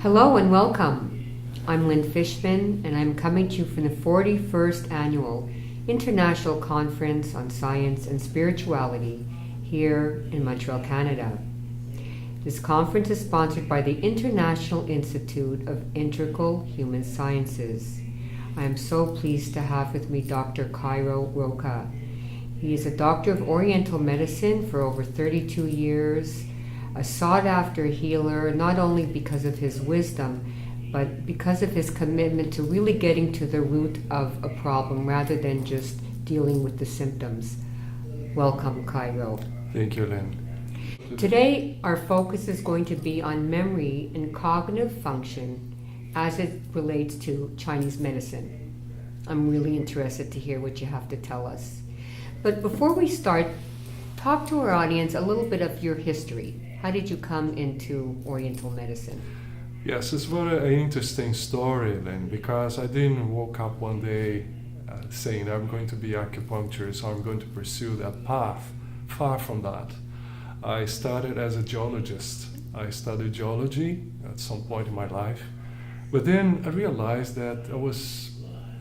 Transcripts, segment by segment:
Hello and welcome. I'm Lynn Fishman, and I'm coming to you from the 41st Annual International Conference on Science and Spirituality here in Montreal, Canada. This conference is sponsored by the International Institute of Integral Human Sciences. I am so pleased to have with me Dr. Cairo Rocha. He is a doctor of Oriental Medicine for over 32 years, a sought-after healer, not only because of his wisdom, but because of his commitment to really getting to the root of a problem rather than just dealing with the symptoms. Welcome, Cairo. Thank you, Lynn. Today, our focus is going to be on memory and cognitive function as it relates to Chinese medicine. I'm really interested to hear what you have to tell us. But before we start, talk to our audience a little bit of your history. How did you come into Oriental medicine? Yes, it's very an interesting story, Lynn, because I didn't woke up one day saying I'm going to be acupuncturist or I'm going to pursue that path. Far from that. I started as a geologist. I studied geology at some point in my life, but then I realized that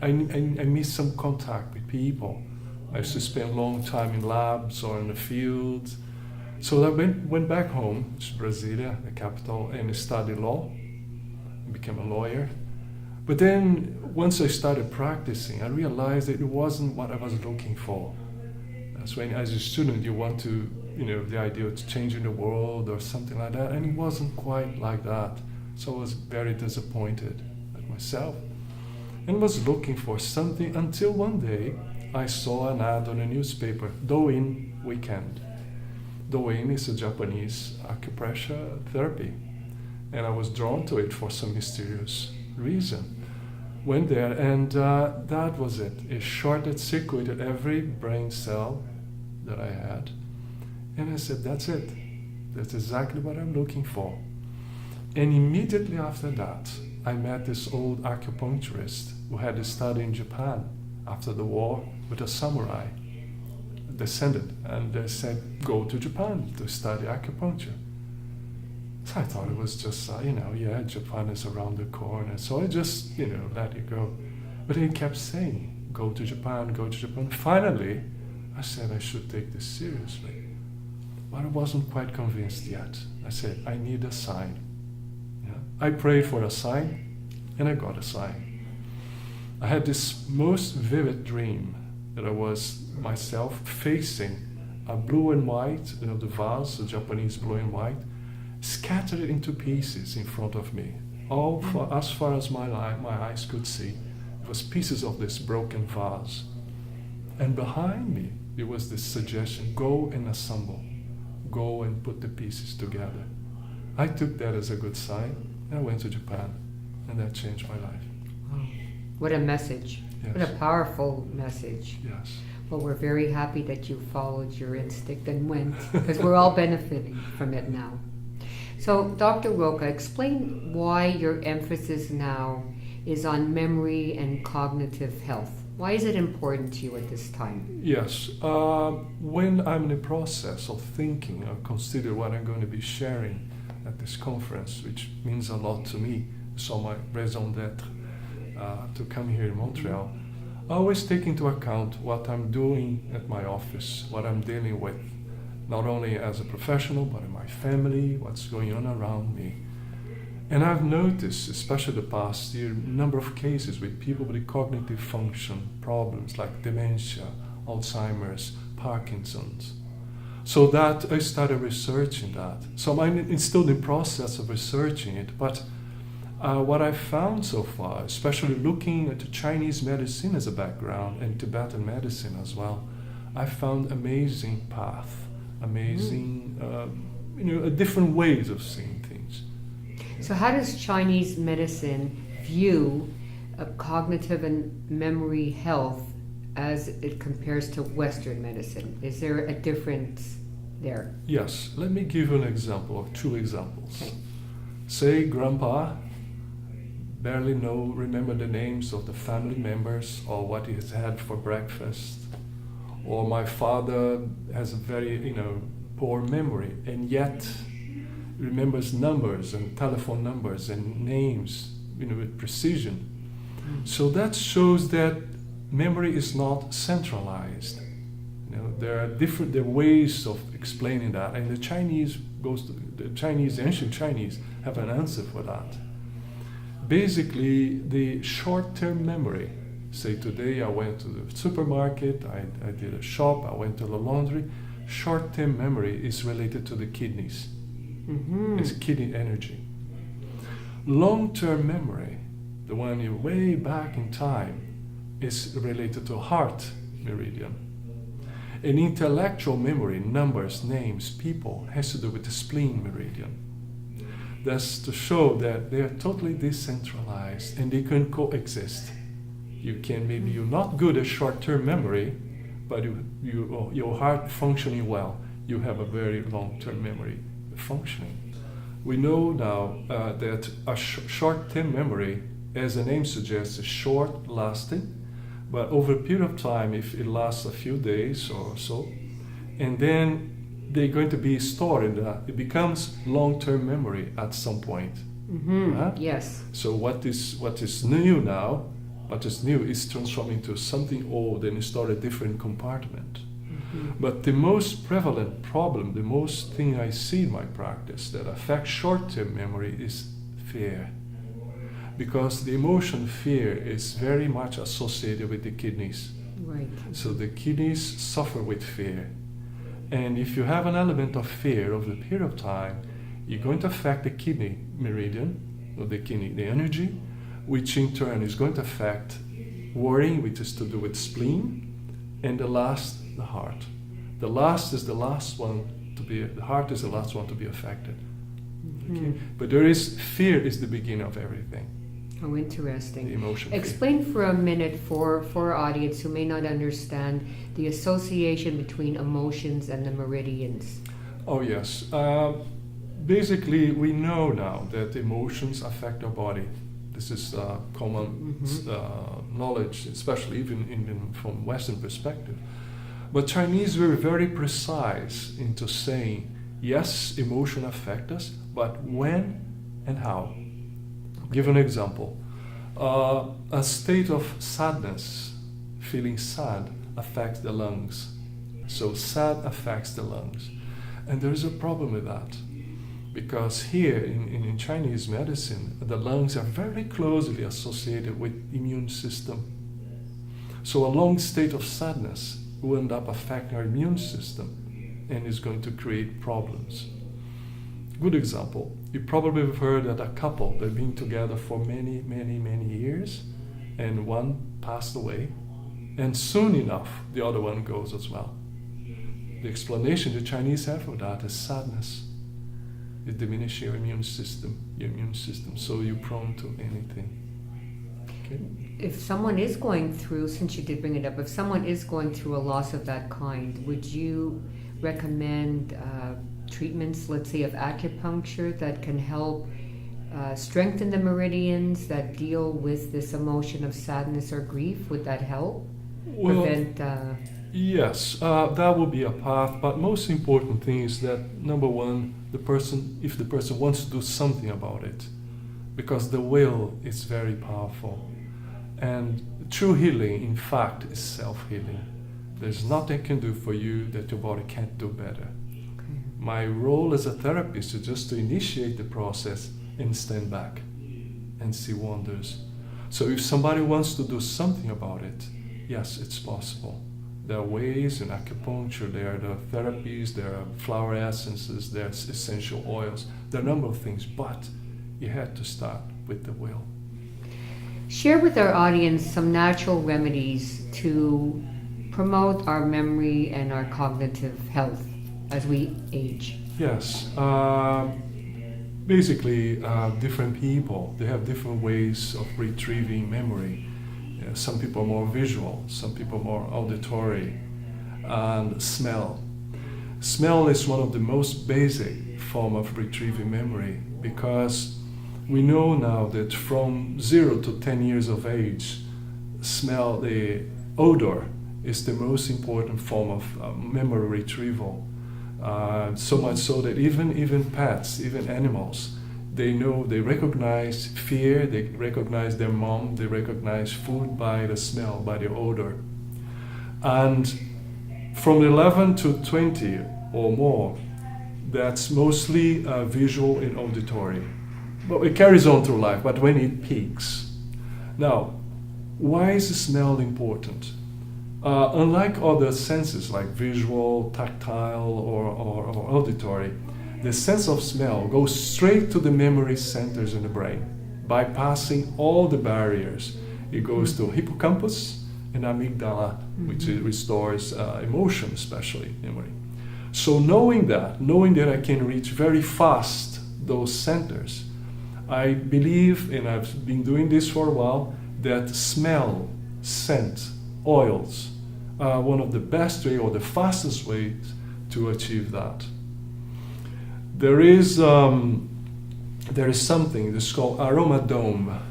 I missed some contact with people. I used to spend a long time in labs or in the field. So I went back home to Brasilia, the capital, and studied law. I became a lawyer. But then once I started practicing, I realized that it wasn't what I was looking for. That's when, as a student, you want to, the idea of changing the world or something like that, and it wasn't quite like that. So I was very disappointed at myself and was looking for something until one day I saw an ad on a newspaper, Douyin Weekend. Douyin is a Japanese acupressure therapy, and I was drawn to it for some mysterious reason. Went there, and that was it. It short-circuited every brain cell that I had, and I said, that's it. That's exactly what I'm looking for. And immediately after that, I met this old acupuncturist who had studied in Japan after the war with a samurai. Descended, and they said, go to Japan to study acupuncture. So I thought it was just, Japan is around the corner. So I just, let it go. But he kept saying, go to Japan, go to Japan. Finally, I said I should take this seriously. But I wasn't quite convinced yet. I said, I need a sign. Yeah? I prayed for a sign, and I got a sign. I had this most vivid dream that I was myself facing a blue and white, the vase, the Japanese blue and white, scattered into pieces in front of me. As far as my eyes could see, it was pieces of this broken vase. And behind me, there was this suggestion, go and assemble. Go and put the pieces together. I took that as a good sign, and I went to Japan, and that changed my life. Oh, what a message. Yes. What a powerful message. Yes. Well, we're very happy that you followed your instinct and went, because we're all benefiting from it now. So, Dr. Rocha, explain why your emphasis now is on memory and cognitive health. Why is it important to you at this time? Yes. When I'm in the process of thinking or consider what I'm going to be sharing at this conference, which means a lot to me, so my raison d'être to come here in Montreal, I always take into account what I'm doing at my office, what I'm dealing with, not only as a professional, but in my family, what's going on around me. And I've noticed, especially the past year, a number of cases with people with cognitive function problems like dementia, Alzheimer's, Parkinson's. So that I started researching that. So I'm still in the process of researching it, but what I've found so far, especially looking at the Chinese medicine as a background and Tibetan medicine as well, I found amazing path, different ways of seeing things. So how does Chinese medicine view cognitive and memory health as it compares to Western medicine? Is there a difference there? Yes. Let me give you an example, or two examples. Okay. Say grandpa barely remember the names of the family members or what he has had for breakfast. Or my father has a very, poor memory, and yet remembers numbers and telephone numbers and names, with precision. So that shows that memory is not centralized. There are ways of explaining that, and the ancient Chinese have an answer for that. Basically, the short-term memory. Say today I went to the supermarket, I did a shop, I went to the laundry. Short-term memory is related to the kidneys. It's kidney energy. Long-term memory, the one you way back in time, is related to heart meridian. An intellectual memory, numbers, names, people, has to do with the spleen meridian. That's to show that they are totally decentralized and they can coexist. Maybe you're not good at short-term memory, but your heart functioning well, you have a very long-term memory functioning. We know now that a short-term memory, as the name suggests, is short-lasting, but over a period of time, if it lasts a few days or so, and then they're going to be stored in that, it becomes long-term memory at some point. Yes. So what is new now? What is new is transformed into something old and stored in a different compartment. But the most prevalent problem, the most thing I see in my practice that affects short-term memory is fear. Because the emotion fear is very much associated with the kidneys. Right. So the kidneys suffer with fear. And if you have an element of fear over a period of time, you're going to affect the kidney meridian, or the energy, which in turn is going to affect worrying, which is to do with spleen, and the heart. The heart is the last one to be affected. Okay? But fear is the beginning of everything. Oh, interesting. The emotion. Explain for a minute for our audience who may not understand the association between emotions and the meridians. Oh, yes. Basically, we know now that emotions affect our body. This is common knowledge, especially even from Western perspective. But Chinese were very precise into saying, yes, emotion affect us, but when and how. Give an example. A state of sadness, feeling sad, affects the lungs. So sad affects the lungs. And there is a problem with that. Because here in Chinese medicine, the lungs are very closely associated with the immune system. So a long state of sadness will end up affecting our immune system and is going to create problems. Good example, you probably have heard that a couple, they've been together for many, many, many years, and one passed away, and soon enough, the other one goes as well. The explanation the Chinese have for that is sadness. It diminishes your immune system, so you're prone to anything. Okay? If someone is going through, since you did bring it up, if someone is going through a loss of that kind, would you recommend treatments, let's say of acupuncture, that can help strengthen the meridians that deal with this emotion of sadness or grief? Would that help? Well, prevent? Yes, that would be a path. But most important thing is that number one, if the person wants to do something about it, because the will is very powerful, and true healing, in fact, is self-healing. There's nothing I can do for you that your body can't do better. My role as a therapist is just to initiate the process and stand back and see wonders. So if somebody wants to do something about it, yes, it's possible. There are ways in acupuncture, there are the therapies, there are flower essences, there's essential oils, there are a number of things, but you had to start with the will. Share with our audience some natural remedies to promote our memory and our cognitive health as we age. Yes. Basically, different people, they have different ways of retrieving memory. Some people are more visual, some people are more auditory, and smell. Smell is one of the most basic form of retrieving memory, because we know now that from 0 to 10 years of age, smell, the odor, is the most important form of memory retrieval. So much so that even pets, even animals, they know, they recognize fear, they recognize their mom, they recognize food by the smell, by the odor. And from 11 to 20 or more, that's mostly visual and auditory. But it carries on through life, but when it peaks. Now, why is the smell important? Unlike other senses like visual, tactile, or auditory, the sense of smell goes straight to the memory centers in the brain, bypassing all the barriers. It goes to hippocampus and amygdala, which restores emotion, especially memory. So knowing that I can reach very fast those centers, I believe, and I've been doing this for a while, that smell, scent, oils are one of the best way or the fastest ways to achieve that. There is something that's called Aroma Dolma.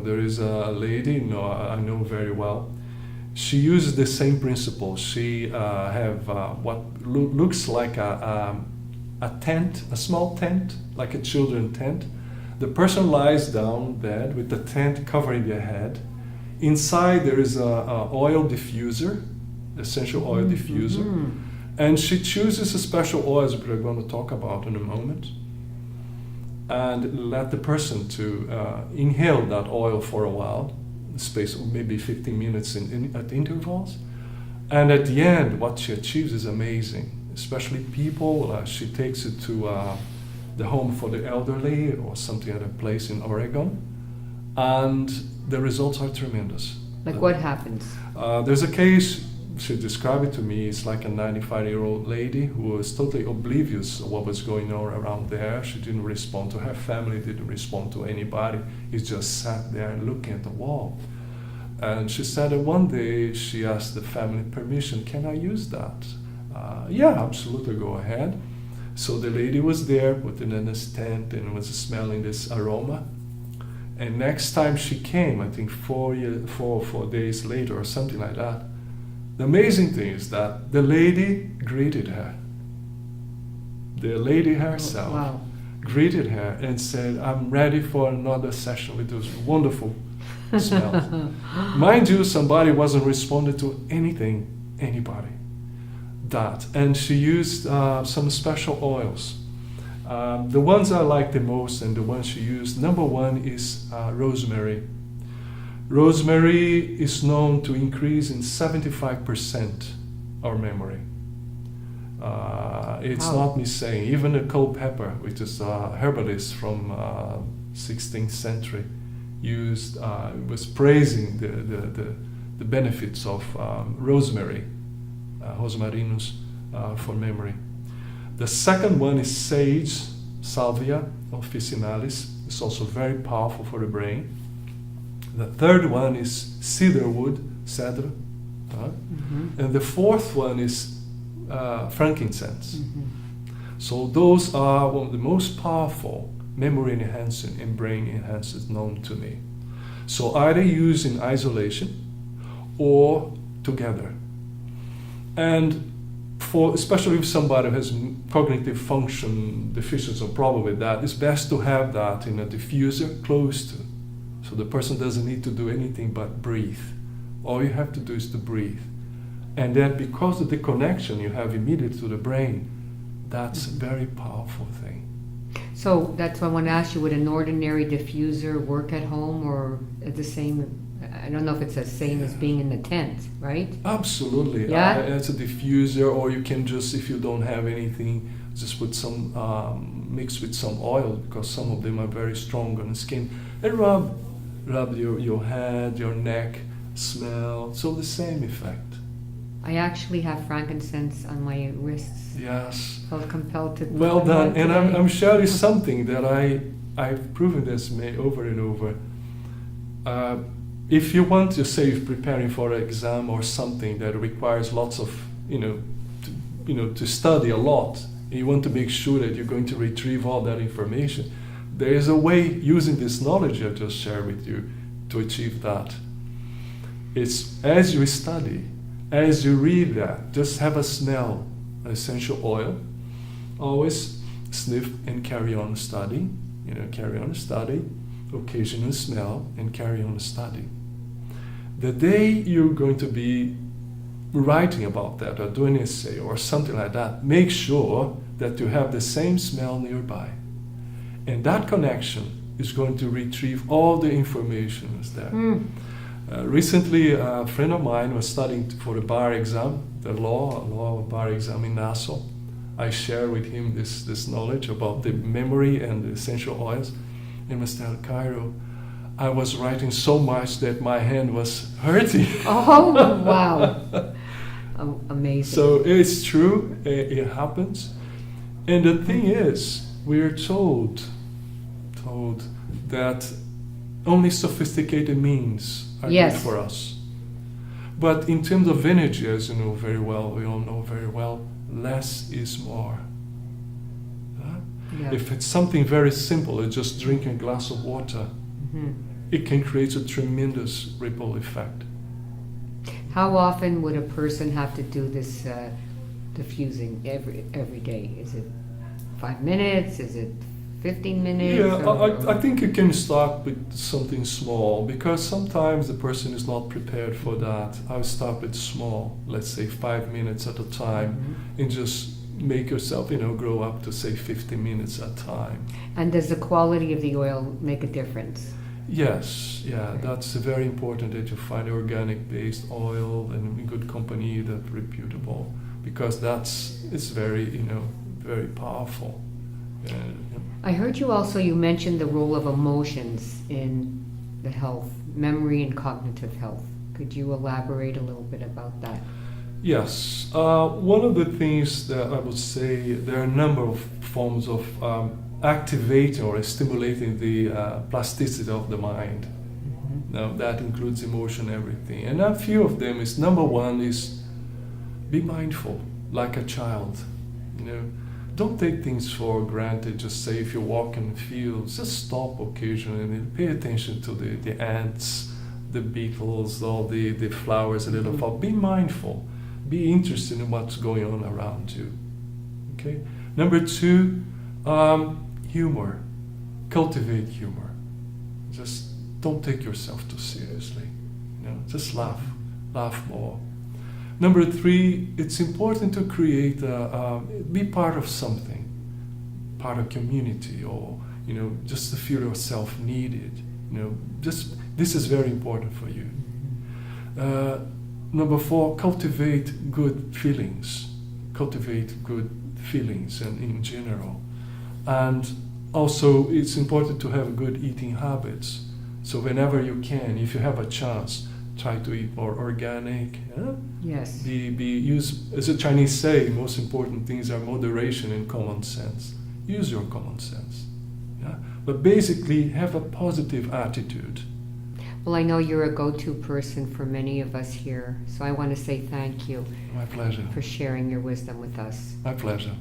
There is a lady I know very well. She uses the same principle. She have what looks like a tent, a small tent, like a children's tent. The person lies down in bed with the tent covering their head. Inside there is a oil diffuser, essential oil diffuser, and she chooses a special oils which we're going to talk about in a moment, and let the person to inhale that oil for a while, the space of maybe 15 minutes at intervals, and at the end what she achieves is amazing. Especially people, she takes it to the home for the elderly or something at a place in Oregon, and the results are tremendous. Like what happens? There's a case, she described it to me, it's like a 95-year-old lady who was totally oblivious of what was going on around there. She didn't respond to her family, didn't respond to anybody. She just sat there looking at the wall. And she said that one day she asked the family permission, can I use that? Yeah, absolutely, go ahead. So the lady was there, put it in this tent, and was smelling this aroma. And next time she came, I think 4 days later or something like that, the amazing thing is that the lady greeted her. The lady herself greeted her and said, I'm ready for another session with those wonderful smells. Mind you, somebody wasn't responding to anybody. And she used some special oils. The ones I like the most and the ones she used, number one is rosemary. Rosemary is known to increase in 75% our memory. It's not me saying. Even the cold pepper, which is a herbalist from 16th century, was praising the benefits of rosemary, rosmarinus, for memory. The second one is sage, salvia officinalis. It's also very powerful for the brain. The third one is cedar wood, cedar. And the fourth one is frankincense. So those are one of the most powerful memory enhancing and brain enhancers known to me. So either used in isolation or together. And especially if somebody has cognitive function deficiency or problem with that, it's best to have that in a diffuser close to. So the person doesn't need to do anything but breathe. All you have to do is to breathe. And then because of the connection you have immediately to the brain, that's a very powerful thing. So that's why I want to ask you, would an ordinary diffuser work at home or at the same? I don't know if it's the same as being in the tent, right? Absolutely. Yeah? It's a diffuser, or you can just, if you don't have anything, just put some, mix with some oil, because some of them are very strong on the skin. And rub your head, your neck, smell. So the same effect. I actually have frankincense on my wrists. Yes. Felt compelled to. Well done. And I'm sharing something that I've proven this over and over. If you want to say you're preparing for an exam or something that requires lots of, to study a lot, and you want to make sure that you're going to retrieve all that information, there is a way using this knowledge I just shared with you to achieve that. It's as you study, as you read that, just have a smell an essential oil, always sniff and carry on study. Carry on study, occasionally smell and carry on study. The day you're going to be writing about that or doing an essay or something like that, make sure that you have the same smell nearby. And that connection is going to retrieve all the information there. Recently, a friend of mine was studying for the bar exam, the law bar exam in Nassau. I share with him this knowledge about the memory and the essential oils. And was telling Cairo, I was writing so much that my hand was hurting. Oh, wow. Amazing. So it's true, it happens. And the thing is, we're told that only sophisticated means are good for us. But in terms of energy, as you know very well, we all know very well, less is more. Yeah. If it's something very simple, like just drinking a glass of water, it can create a tremendous ripple effect. How often would a person have to do this diffusing every day? Is it 5 minutes? Is it 15 minutes? Yeah, I think you can start with something small, because sometimes the person is not prepared for that. I'll start with small, let's say 5 minutes at a time, and just make yourself, grow up to say 50 minutes at a time. And does the quality of the oil make a difference? Yes, that's very important that you find organic-based oil and in good company that's reputable, because it's very, very powerful. I heard you mentioned the role of emotions in the health, memory and cognitive health. Could you elaborate a little bit about that? Yes. One of the things that I would say, there are a number of forms of activating or stimulating the plasticity of the mind. Now that includes emotion, everything. And a few of them is, number one is be mindful, like a child. Don't take things for granted. Just say if you walk in the fields, just stop occasionally and pay attention to the ants, the beetles, all the flowers, a little fall. Be mindful. Be interested in what's going on around you. Okay. Number two, humor. Cultivate humor. Just don't take yourself too seriously. Just laugh more. Number three, it's important to create, be part of something, part of community, or just to feel yourself needed. This is very important for you. Number four, cultivate good feelings. Cultivate good feelings and in general. And also, it's important to have good eating habits. So whenever you can, if you have a chance, try to eat more organic. Yes. Use, as the Chinese say, most important things are moderation and common sense. Use your common sense. But basically, have a positive attitude. Well, I know you're a go-to person for many of us here, so I want to say thank you. My pleasure. For sharing your wisdom with us. My pleasure.